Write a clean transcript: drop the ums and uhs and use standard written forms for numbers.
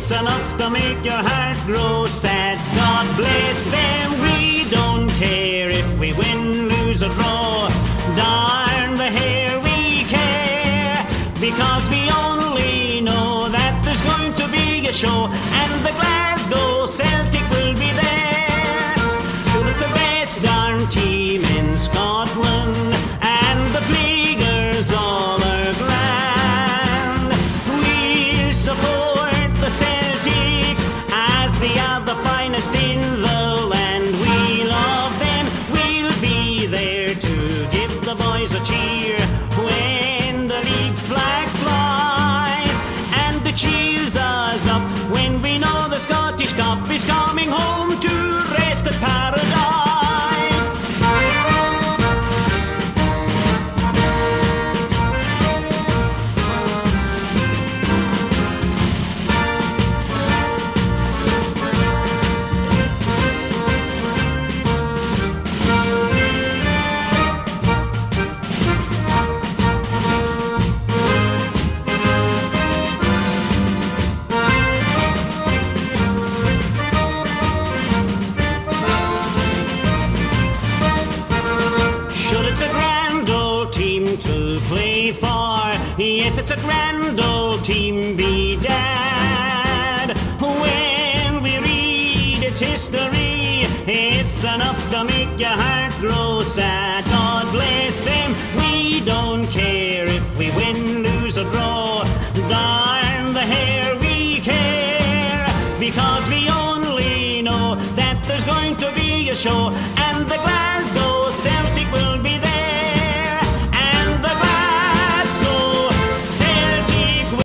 It's enough to make your heart grow sad. God bless them, we don't care if we win, lose or draw. Darn the hair, we care, because we only know that there's going to be a show, and the Glasgow Celtic will be there. Sure, it's the best darn team in Scotland, and the players all are grand. We'll support the Celtic as they are the finest in the land. We love them, we'll be there to give the boys a cheer when the league flag flies, and it cheers us up when we know the Scottish Cup is coming home to rest at paradise. To play for, yes, it's a grand old team, be dad. When we read its history, it's enough to make your heart grow sad. God bless them, we don't care if we win, lose or draw. Darn the hair, we care, because we only know that there's going to be a show, and the Glasgow